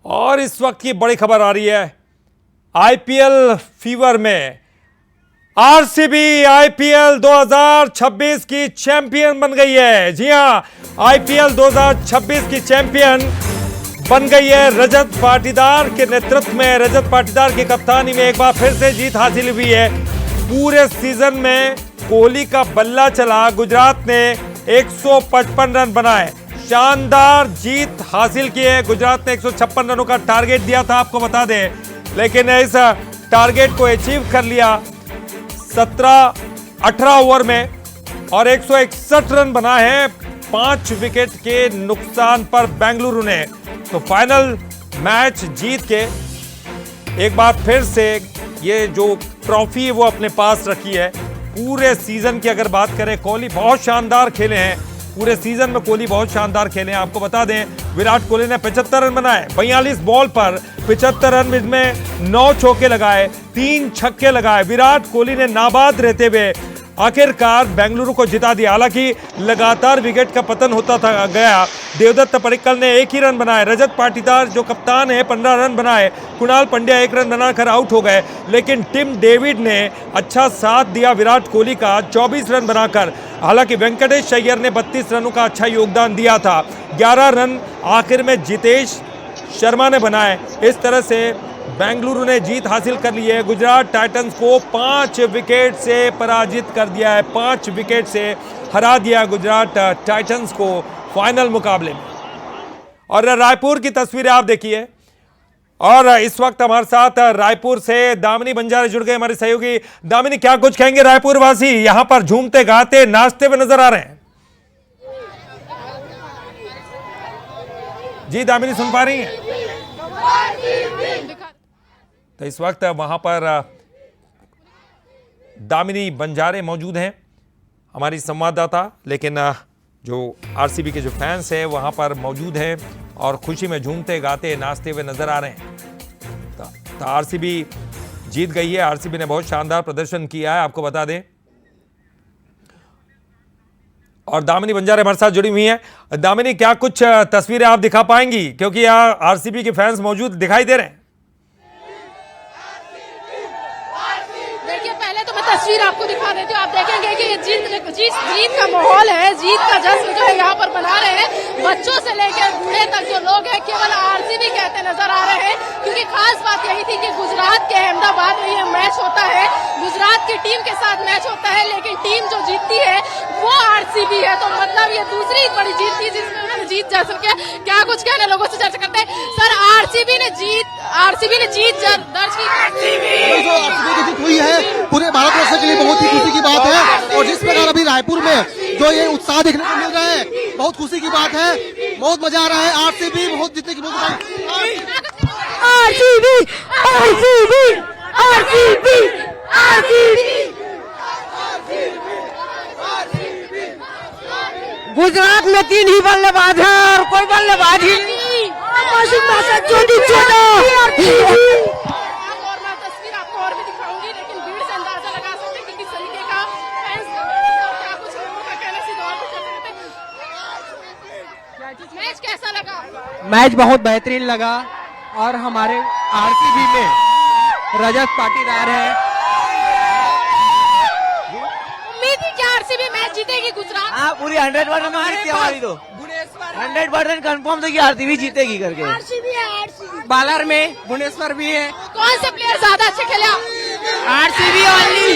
और इस वक्त की बड़ी खबर आ रही है आईपीएल फीवर में। आरसीबी आईपीएल 2026 की चैंपियन बन गई है। जी हां, आईपीएल 2026 की चैंपियन बन गई है। रजत पाटीदार के नेतृत्व में, रजत पाटीदार की कप्तानी में एक बार फिर से जीत हासिल हुई है। पूरे सीजन में कोहली का बल्ला चला, गुजरात ने 155 रन बनाए, शानदार जीत हासिल की है। गुजरात ने 156 रनों का टारगेट दिया था, आपको बता दें, लेकिन इस टारगेट को अचीव कर लिया 18 ओवर में और 161 रन बनाए हैं 5 विकेट के नुकसान पर बेंगलुरु ने। तो फाइनल मैच जीत के एक बार फिर से ये जो ट्रॉफी है वो अपने पास रखी है। पूरे सीजन की अगर बात करें, कोहली बहुत शानदार खेले हैं। पूरे सीजन में कोहली बहुत शानदार खेले हैं। आपको बता दें, विराट कोहली ने 75 रन बनाए, 42 बॉल पर 75 रन में 9 चौके लगाए, 3 छक्के लगाए। विराट कोहली ने नाबाद रहते हुए आखिरकार बेंगलुरु को जिता दिया। हालांकि लगातार विकेट का पतन होता था गया। देवदत्त पडिक्कल ने 1 ही रन बनाए, रजत पाटीदार जो कप्तान है 15 रन बनाए, कुणाल पंड्या 1 रन बनाकर आउट हो गए। लेकिन टिम डेविड ने अच्छा साथ दिया विराट कोहली का, 24 रन बनाकर। हालांकि वेंकटेश अय्यर ने 32 रनों का अच्छा योगदान दिया था। 11 रन आखिर में जितेश शर्मा ने बनाए। इस तरह से बेंगलुरु ने जीत हासिल कर ली है। गुजरात टाइटंस को 5 विकेट से पराजित कर दिया है, 5 विकेट से हरा दिया गुजरात टाइटंस को फाइनल मुकाबले में। और रायपुर की तस्वीरें आप देखिए। और इस वक्त हमारे साथ रायपुर से दामिनी बंजारे जुड़ गए, हमारे सहयोगी। दामिनी, क्या कुछ कहेंगे रायपुर वासी? यहां पर झूमते गाते नाचते हुए नजर आ रहे हैं। जी दामिनी, सुन पा रही हैं? तो इस वक्त वहां पर दामिनी बंजारे मौजूद हैं, हमारी संवाददाता। लेकिन जो आरसीबी के जो फैंस हैं वहां पर मौजूद हैं और खुशी में झूमते गाते नाचते हुए नजर आ रहे हैं। तो आरसीबी जीत गई है। आरसीबी ने बहुत शानदार प्रदर्शन किया है, आपको बता दें। और दामिनी बंजारे हमारे साथ जुड़ी हुई हैं। दामिनी, क्या कुछ तस्वीरें आप दिखा पाएंगी, क्योंकि यहाँ आरसीबी के फैंस मौजूद दिखाई दे रहे हैं? तस्वीर आपको दिखा देती हूँ। आप देखेंगे कि ये जीत का माहौल है, जीत का जश्न जो है यहाँ पर मना रहे हैं। बच्चों से लेकर बूढ़े तक जो लोग हैं केवल आरसीबी कहते नजर आ रहे हैं, क्योंकि खास बात यही थी कि गुजरात के अहमदाबाद में ये मैच होता है, गुजरात की टीम के साथ मैच होता है, लेकिन टीम जो जीतती है वो आरसीबी है। तो मतलब ये दूसरी बड़ी जीत थी जिसमें उन्होंने जीत जा सके। क्या कुछ कहने, लोगों से चर्चा करते हैं। सर, आरसीबी ने जीत दर्ज की हुई है, पूरे भारतवर्ष के लिए बहुत ही खुशी की बात है। और जिस प्रकार अभी रायपुर में जो ये उत्साह देखने को मिल रहा है, बहुत खुशी की बात है, बहुत मजा आ रहा है। आरसीबी बहुत जीतने की गुजरात में 3 ही बल्लेबाज है और कोई बल्लेबाज ही नहीं। मैच कैसा लगा? मैच बहुत बेहतरीन लगा और हमारे आरसीबी में रजत पाटीदार है। उम्मीद थी कि आरसीबी मैच जीतेगी गुजरात? हाँ, पूरी 100% जीती हमारी। तो 100% कंफर्म था कि आरसीबी जीतेगी करके। आरसीबी है, आरसीबी। बालर में भुवनेश्वर भी है। कौन से प्लेयर ज्यादा अच्छे खेले? RCB only.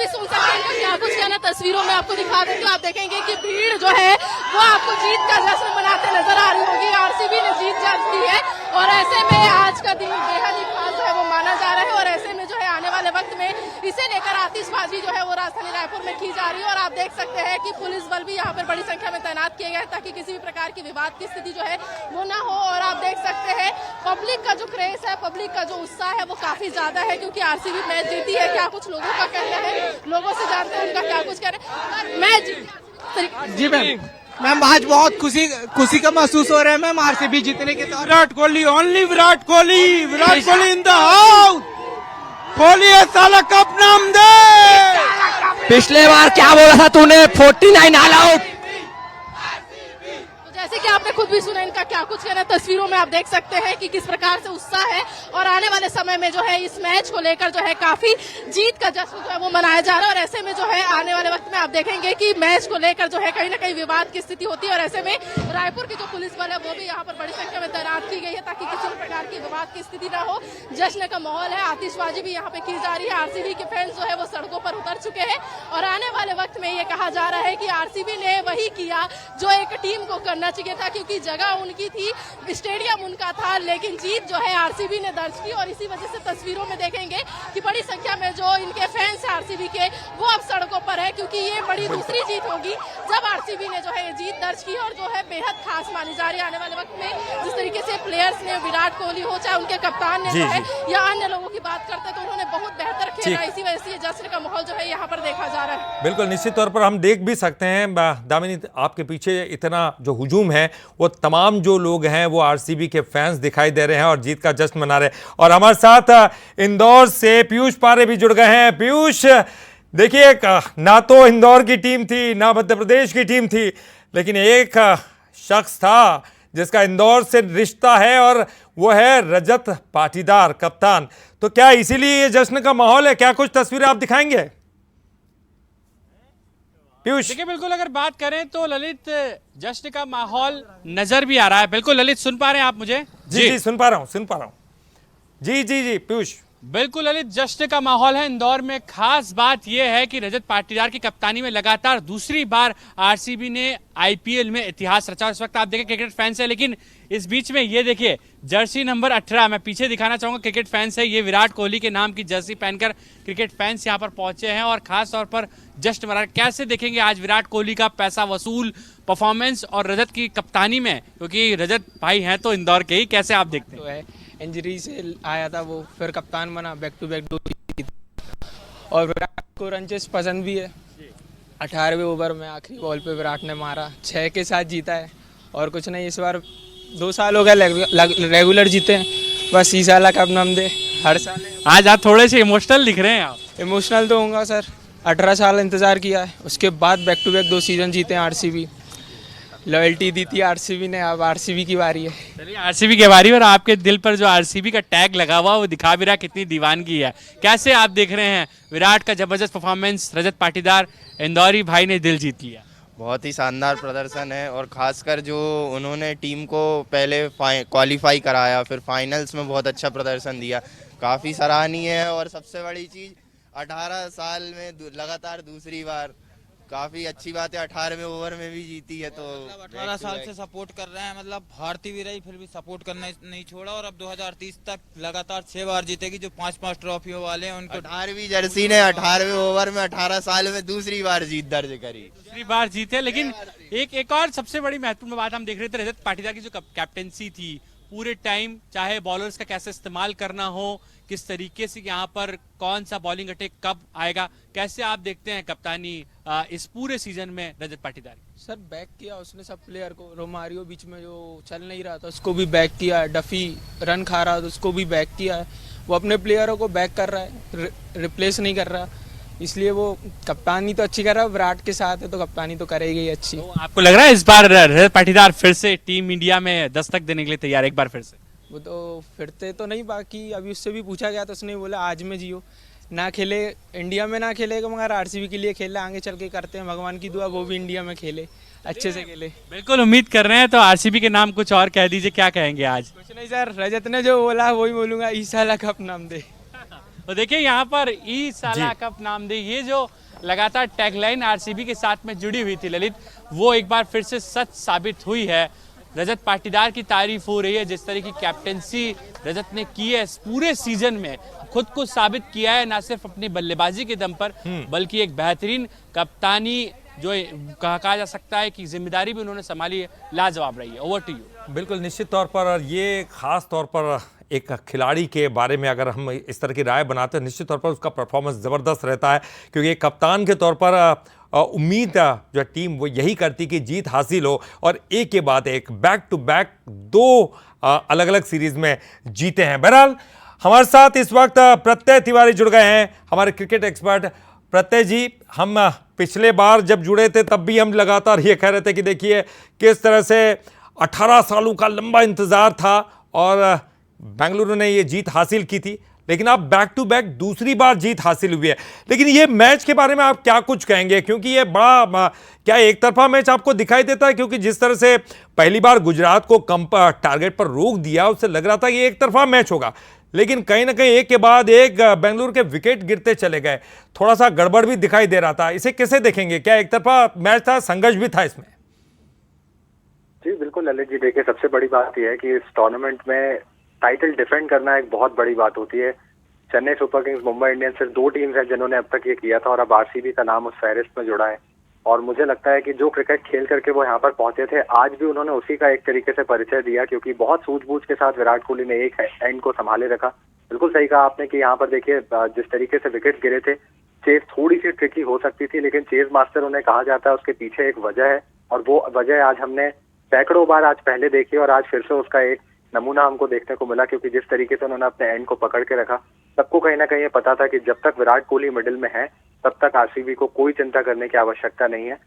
सुन सकते हैं क्या कुछ कहना। तस्वीरों में आपको दिखा देती हूँ। आप देखेंगे कि भीड़ जो है वो आपको जीत का जश्न मनाते नजर आ रही होगी। आरसीबी ने जीत दर्ज की है और ऐसे में आज का दिन बेहद ही खास जो है वो माना जा रहा है। और ऐसे में जो है आने वाले वक्त में इसे लेकर आतिशबाजी जो है वो राजधानी रायपुर में की जा रही है। और आप देख सकते हैं कि पुलिस बल भी यहाँ पर बड़ी संख्या में तैनात किए गए ताकि किसी भी प्रकार की विवाद की स्थिति जो है वो ना हो। और आप देख सकते हैं पब्लिक का जो क्रेज है, पब्लिक का जो उत्साह है वो काफी ज्यादा है, क्योंकि आरसीबी मैच जीती है। क्या कुछ लोगों का कहना है, लोगों से जानते हैं उनका क्या कुछ कहना है। मैच जी मैम आज बहुत खुशी का महसूस हो रहा है मैम, आरसीबी जीतने के। Virat Kohli, only Virat Kohli in the house. Kohli साला कप नाम दे। पिछले बार क्या बोला था तूने? 49 ऑल आउट। जैसे कि आपने खुद भी सुना इनका क्या कुछ कहना है, तस्वीरों में आप देख सकते हैं कि किस प्रकार से उत्साह है और आने वाले समय में जो है इस मैच को लेकर जो है काफी जीत का जश्न जो है वो मनाया जा रहा है। और ऐसे में जो है आने वाले वक्त में आप देखेंगे कि मैच को लेकर जो है कहीं ना कहीं विवाद की स्थिति होती है और ऐसे में रायपुर की जो पुलिस बल है वो भी यहाँ पर बड़ी संख्या में तैनात की गई है ताकि किसी भी प्रकार की विवाद की स्थिति न हो। जश्न का माहौल है, आतिशबाजी भी यहाँ पे की जा रही है। आरसीबी के फैंस जो है वो सड़कों पर उतर चुके हैं और आने वाले वक्त में ये कहा जा रहा है कि आरसीबी ने वही किया जो एक टीम को करना चाहिए था, क्योंकि जगह उनकी थी, स्टेडियम उनका था, लेकिन जीत जो है आरसीबी ने दर्ज की। और इसी वजह से तस्वीरों में देखेंगे कि बड़ी संख्या में जो इनके फैंस हैं आरसीबी के वो अब सड़कों पर है, क्योंकि ये बड़ी दूसरी जीत होगी जब आरसीबी ने जो है ये जीत दर्ज की और जो है बेहद खास मानी जा रही है। आने वाले वक्त में जिस तरीके से प्लेयर्स ने, विराट कोहली हो चाहे उनके कप्तान ने जो है या अन्य लोगों की बात करते हैं तो उन्होंने बहुत बेहतर खेला, इसी वजह से ये जश्न का माहौल जो है यहाँ पर देखा जा रहा है। बिल्कुल निश्चित तौर पर हम देख भी सकते हैं दामिनी, आपके पीछे इतना जो हुजूम है वो तमाम जो लोग हैं वो आरसीबी के फैंस दिखाई दे रहे हैं और जीत का जश्न मना रहे हैं। और हमारे साथ इंदौर से पीयूष पारे भी जुड़ गए हैं। पीयूष, देखिए ना तो इंदौर की टीम थी ना मध्य प्रदेश की टीम थी, लेकिन एक शख्स था जिसका इंदौर से रिश्ता है और वो है रजत पाटीदार, कप्तान। तो क्या इसीलिए ये जश्न का माहौल है? क्या कुछ तस्वीरें आप दिखाएंगे पीयूष? देखिए, बिल्कुल अगर बात करें तो ललित जश्न का माहौल नजर भी आ रहा है। बिल्कुल ललित, सुन पा रहे हैं आप मुझे? जी सुन पा रहा हूँ जी पीयूष। बिल्कुल ललित, जश्न का माहौल है इंदौर में। खास बात यह है कि रजत पाटीदार की कप्तानी में लगातार दूसरी बार आरसीबी ने आईपीएल में इतिहास रचा। इस वक्त आप देखें क्रिकेट फैंस है, लेकिन इस बीच में ये देखिए जर्सी नंबर 18, मैं पीछे दिखाना चाहूंगा, क्रिकेट फैंस है। ये विराट कोहली के नाम की जर्सी पहनकर क्रिकेट फैंस यहाँ पर पहुंचे हैं और खास तौर पर जश्न मना। कैसे देखेंगे आज विराट कोहली का पैसा वसूल परफॉर्मेंस और रजत की कप्तानी में, क्योंकि रजत भाई हैं तो इंदौर के ही, कैसे आप देखते हैं? तो है इंजरी से आया था वो, फिर कप्तान बना, बैक टू बैक 2 और विराट को रन चेस पसंद भी है। 18वें ओवर में आखिरी बॉल पे विराट ने मारा, 6 के साथ जीता है और कुछ नहीं। इस बार 2 साल हो गए रेगुलर जीते हैं, बस इस साल कप नाम दे हर साल। आज आप थोड़े से इमोशनल दिख रहे हैं आप। इमोशनल तो होगा सर, 18 साल इंतजार किया है, उसके बाद बैक टू बैक 2 सीजन जीते हैं आरसीबी। लॉयल्टी दी थी आरसीबी ने, अब आरसीबी की बारी है। चलिए आरसीबी की बारी, और आपके दिल पर जो आरसीबी का टैग लगा हुआ वो दिखा भी रहा कितनी दीवानगी है। कैसे आप देख रहे हैं विराट का जबरदस्त परफॉर्मेंस? रजत पाटीदार इंदौरी भाई ने दिल जीत लिया। बहुत ही शानदार प्रदर्शन है और खासकर जो उन्होंने टीम को पहले क्वालिफाई कराया, फिर फाइनल्स में बहुत अच्छा प्रदर्शन दिया, काफ़ी सराहनीय है। और सबसे बड़ी चीज़ 18 साल में लगातार दूसरी बार, काफी अच्छी बात है। 18वें ओवर में भी जीती है, तो 18 साल से सपोर्ट कर रहे हैं, मतलब हारती भी रही फिर भी सपोर्ट करना नहीं छोड़ा और अब 2030 तक लगातार 6 बार जीतेगी। जो 5-5 ट्रॉफियों वाले हैं उनको 18वीं जर्सी ने 18वें ओवर में 18 साल में दूसरी बार जीत दर्ज करी, दूसरी बार जीते। लेकिन एक और सबसे बड़ी महत्वपूर्ण बात हम देख रहे थे, रजत पाटीदार की जो कैप्टेंसी थी पूरे टाइम, चाहे बॉलर्स का कैसे इस्तेमाल करना हो, किस तरीके से यहाँ पर कौन सा बॉलिंग अटैक कब आएगा, कैसे आप देखते हैं कप्तानी इस पूरे सीजन में रजत पाटीदार? सर बैक किया उसने सब प्लेयर को, रोमारियो बीच में जो चल नहीं रहा था उसको भी बैक किया, डफी रन खा रहा था उसको भी बैक किया है। वो अपने प्लेयरों को बैक कर रहा है, रिप्लेस नहीं कर रहा, इसलिए वो कप्तानी तो अच्छी कर रहा है। विराट के साथ है तो कप्तानी तो करेगी ही अच्छी। तो आपको लग रहा है इस बार रजत पाटीदार फिर से टीम इंडिया में दस्तक देने के लिए तैयार एक बार फिर से? वो तो फिरते तो नहीं, बाकी अभी उससे भी पूछा गया तो उसने बोला आज में जियो, ना खेले इंडिया में ना खेलेगा मगर आरसीबी के लिए खेले, आगे चल के करते हैं, भगवान की दुआ वो भी इंडिया में खेले, अच्छे से खेले। बिल्कुल उम्मीद कर रहे हैं। तो आरसीबी के नाम कुछ और कह दीजिए, क्या कहेंगे आज? कुछ नहीं सर, रजत ने जो बोला वही बोलूंगा, ईसाला कप नाम दे। तो देखिए यहाँ पर ई साला कप नाम दे, ये जो लगातार टैगलाइन आरसीबी के साथ में जुड़ी हुई थी ललित, वो एक बार फिर से सच साबित हुई है। रजत पाटीदार की तारीफ हो रही है, जिस तरह की कैप्टेंसी रजत ने की है इस पूरे सीजन में, खुद को साबित किया है ना सिर्फ अपनी बल्लेबाजी के दम पर बल्कि एक बेहतरीन कप्तानी जो कहा जा सकता है कि जिम्मेदारी भी उन्होंने संभाली है, लाजवाब रही है। Over to you. बिल्कुल निश्चित तौर पर ये खास तौर पर एक खिलाड़ी के बारे में अगर हम इस तरह की राय बनाते हैं, निश्चित तौर पर उसका परफॉर्मेंस ज़बरदस्त रहता है, क्योंकि एक कप्तान के तौर पर उम्मीद जो टीम वो यही करती कि जीत हासिल हो और एक के बाद एक बैक टू बैक 2 अलग अलग सीरीज में जीते हैं। बहरहाल हमारे साथ इस वक्त प्रत्यय तिवारी जुड़ गए हैं, हमारे क्रिकेट एक्सपर्ट। प्रत्यय जी, हम पिछले बार जब जुड़े थे तब भी हम लगातार ये कह रहे थे कि देखिए किस तरह से 18 सालों का लंबा इंतजार था और बेंगलुरु ने ये जीत हासिल की थी, लेकिन अब बैक टू बैक दूसरी बार जीत हासिल हुई है। लेकिन ये मैच के बारे में आप क्या कुछ कहेंगे, क्योंकि ये बड़ा क्या एक तरफा मैच आपको दिखाई देता है? क्योंकि जिस तरह से पहली बार गुजरात को कम टारगेट पर रोक दिया, उससे लग रहा था कि एक तरफा मैच होगा, लेकिन कहीं ना कहीं एक के बाद एक बेंगलुरु के विकेट गिरते चले गए, थोड़ा सा गड़बड़ भी दिखाई दे रहा था। इसे कैसे देखेंगे? क्या एक तरफा मैच था, संघर्ष भी था इसमें? जी बिल्कुल ललित जी, देखिए सबसे बड़ी बात यह है कि इस टूर्नामेंट में टाइटल डिफेंड करना एक बहुत बड़ी बात होती है। Chennai super Kings, Mumbai Indians सिर्फ 2 टीम्स हैं जिन्होंने अब तक ये किया था और अब आरसीबी का नाम उस फहरिस्त में जुड़ा है। और मुझे लगता है कि जो क्रिकेट खेल करके वो यहाँ पर पहुंचे थे, आज भी उन्होंने उसी का एक तरीके से परिचय दिया, क्योंकि बहुत सूझबूझ के साथ विराट कोहली ने एक एंड को संभाले रखा। बिल्कुल सही कहा आपने कि यहाँ पर देखिए जिस तरीके से विकेट गिरे थे, चेज थोड़ी सी ट्रिकी हो सकती थी, लेकिन चेज मास्टर उन्हें कहा जाता है, उसके पीछे एक वजह है और वो वजह आज हमने सैकड़ों बार आज पहले देखी और आज फिर से उसका एक नमूना हमको देखने को मिला। क्योंकि जिस तरीके से उन्होंने अपने एंड को पकड़ के रखा, सबको कहीं ना कहीं ये पता था कि जब तक विराट कोहली मिडिल में है तब तक आरसीबी को कोई चिंता करने की आवश्यकता नहीं है।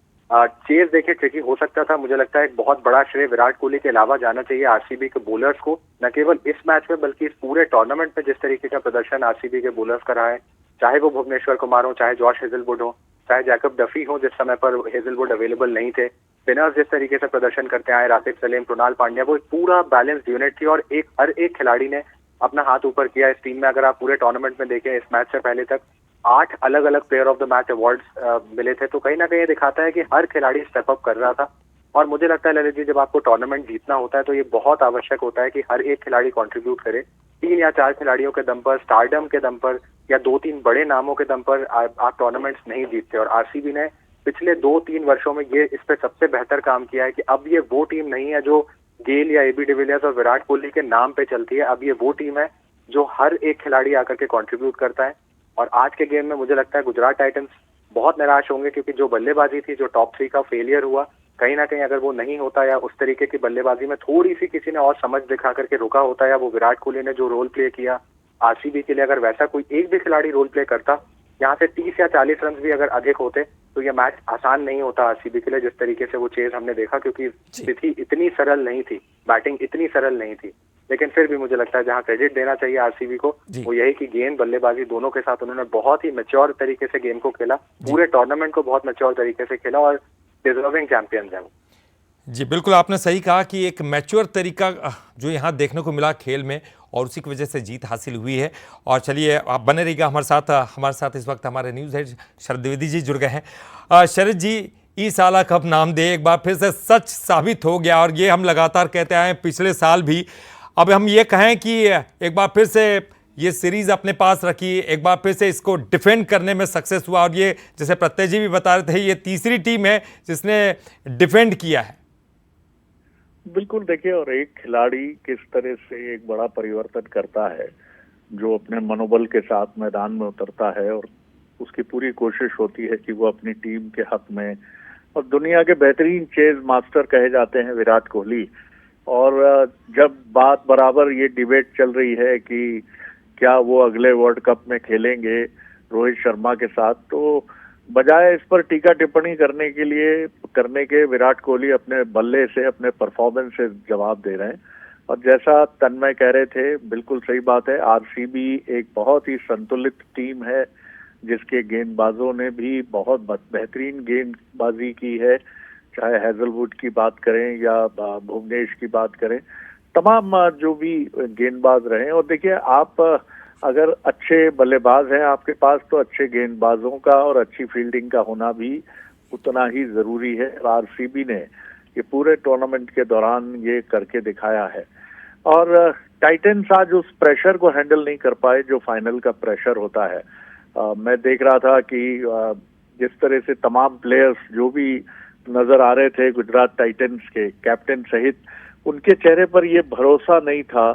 चेज देखिए ट्रिकी हो सकता था। मुझे लगता है एक बहुत बड़ा श्रेय विराट कोहली के अलावा जाना चाहिए आरसीबी के बॉलर्स को, न केवल इस मैच में बल्कि इस पूरे टूर्नामेंट में जिस तरीके का प्रदर्शन आरसीबी के बॉलर्स का रहा है, चाहे वो भुवनेश्वर कुमार हो, चाहे जॉश हेजलवुड हो, चाहे जैकब डफी हो जिस समय पर हेजलवुड अवेलेबल नहीं थे, स्पिनर्स जिस तरीके से प्रदर्शन करते आए, राशिद सलीम, कृणाल पांड्या, वो एक पूरा बैलेंस्ड यूनिट थी और हर एक खिलाड़ी ने अपना हाथ ऊपर किया इस टीम में। अगर आप पूरे टूर्नामेंट में देखें, इस मैच से पहले तक 8 अलग अलग player of the match awards मिले थे, तो कहीं ना कहीं ये दिखाता है कि हर खिलाड़ी स्टेप अप कर रहा था। और मुझे लगता है ललित जी, जब आपको टूर्नामेंट जीतना होता है तो ये बहुत आवश्यक होता है कि हर एक खिलाड़ी कंट्रीब्यूट करे। 3 या 4 खिलाड़ियों के दम पर, स्टारडम के दम पर या 2-3 बड़े नामों के दम पर आप टूर्नामेंट्स नहीं जीतते। और आरसीबी ने पिछले 2-3 वर्षों में ये इस पे सबसे बेहतर काम किया है कि अब ये वो टीम नहीं है जो गेल या एबी डिविलियर्स और विराट कोहली के नाम पे चलती है। अब ये वो टीम है जो हर एक खिलाड़ी आकर के कंट्रीब्यूट करता है। और आज के गेम में मुझे लगता है गुजरात टाइटंस बहुत निराश होंगे, क्योंकि जो बल्लेबाजी थी, जो टॉप 3 का फेलियर हुआ, कहीं ना कहीं अगर वो नहीं होता या उस तरीके की बल्लेबाजी में थोड़ी सी किसी ने और समझ दिखा करके रुका होता, या वो विराट कोहली ने जो रोल प्ले किया आरसीबी के लिए, अगर वैसा कोई एक भी खिलाड़ी रोल प्ले करता, यहाँ से 30 या 40 रन भी अगर अधिक होते, तो ये मैच आसान नहीं होता आरसीबी के लिए, जिस तरीके से वो चेज हमने देखा। क्योंकि स्थिति इतनी सरल नहीं थी, बैटिंग इतनी सरल नहीं थी, लेकिन फिर भी मुझे लगता है जहां क्रेडिट देना चाहिए आरसीबी को, वो यही कि गेंद बल्लेबाजी दोनों के साथ उन्होंने बहुत ही मैच्योर तरीके से गेम को खेला, पूरे टूर्नामेंट को बहुत मैच्योर तरीके से खेला और डिजर्विंग चैंपियंस है वो। जी बिल्कुल, आपने सही कहा कि एक मैच्योर तरीका जो यहाँ देखने को मिला खेल में, और उसी की वजह से जीत हासिल हुई है। और चलिए आप बने रहिएगा हमारे साथ इस वक्त हमारे न्यूज़ हेड शरद द्विवेदी जी जुड़ गए हैं। शरद जी, ई साला कप नाम दे एक बार फिर से सच साबित हो गया, और ये हम लगातार कहते आए पिछले साल भी। अब हम ये कहें कि एक बार फिर से ये सीरीज अपने पास रखी, एक बार फिर से इसको डिफेंड करने में सक्सेस हुआ, और ये जैसे प्रत्यय जी भी बता रहे थे, ये तीसरी टीम है जिसने डिफेंड किया है। बिल्कुल, देखिए, और एक खिलाड़ी किस तरह से एक बड़ा परिवर्तन करता है, जो अपने मनोबल के साथ मैदान में उतरता है और उसकी पूरी कोशिश होती है कि वो अपनी टीम के हक में, और दुनिया के बेहतरीन चेज मास्टर कहे जाते हैं विराट कोहली। और जब बात बराबर ये डिबेट चल रही है कि क्या वो अगले वर्ल्ड कप में खेलेंगे रोहित शर्मा के साथ, तो बजाय इस पर टीका टिप्पणी करने के विराट कोहली अपने बल्ले से, अपने परफॉर्मेंस से जवाब दे रहे हैं। और जैसा तन्मय कह रहे थे, बिल्कुल सही बात है, आरसीबी एक बहुत ही संतुलित टीम है, जिसके गेंदबाजों ने भी बहुत बेहतरीन गेंदबाजी की है, चाहे हेजलवुड की बात करें या भुवनेश की बात करें, तमाम जो भी गेंदबाज रहे। और देखिए, आप अगर अच्छे बल्लेबाज हैं आपके पास, तो अच्छे गेंदबाजों का और अच्छी फील्डिंग का होना भी उतना ही जरूरी है। आरसीबी ने ये पूरे टूर्नामेंट के दौरान ये करके दिखाया है। और टाइटंस आज उस प्रेशर को हैंडल नहीं कर पाए जो फाइनल का प्रेशर होता है। मैं देख रहा था कि जिस तरह से तमाम प्लेयर्स जो भी नजर आ रहे थे गुजरात टाइटंस के कैप्टन सहित, उनके चेहरे पर ये भरोसा नहीं था।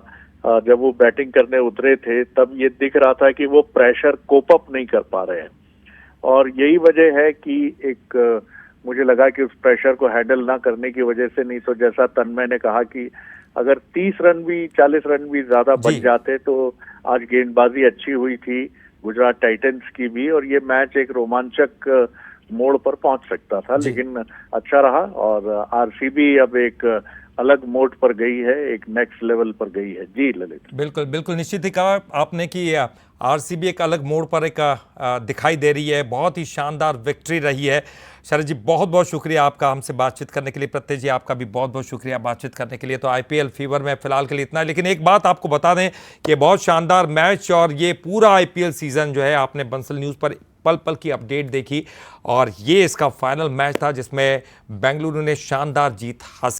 जब वो बैटिंग करने उतरे थे तब ये दिख रहा था कि वो प्रेशर कोप अप नहीं कर पा रहे हैं, और यही वजह है कि एक मुझे लगा कि उस प्रेशर को हैंडल ना करने की वजह से, नहीं तो जैसा तन्मय ने कहा कि अगर 30 रन भी 40 रन भी ज्यादा बच जाते तो आज गेंदबाजी अच्छी हुई थी, गुजरात टाइटंस की भी, और ये मैच एक रोमांचक मोड़ पर पहुंच सकता था, लेकिन अच्छा रहा और आरसीबी अब एक अलग मोड पर गई है, एक नेक्स्ट लेवल पर गई है। जी ललित, बिल्कुल बिल्कुल निश्चित ही कहा आपने कि आरसीबी एक अलग मोड़ पर एक दिखाई दे रही है। बहुत ही शानदार विक्ट्री रही है। शरद जी बहुत बहुत शुक्रिया आपका हमसे बातचीत करने के लिए। प्रत्यय जी आपका भी बहुत बहुत शुक्रिया बातचीत करने के लिए। तो आईपीएल फीवर में फिलहाल के लिए इतना है, लेकिन एक बात आपको बता दें कि बहुत शानदार मैच और ये पूरा आईपीएल सीजन जो है आपने बंसल न्यूज़ पर पल पल की अपडेट देखी और ये इसका फाइनल मैच था जिसमें बेंगलुरु ने शानदार जीत हासिल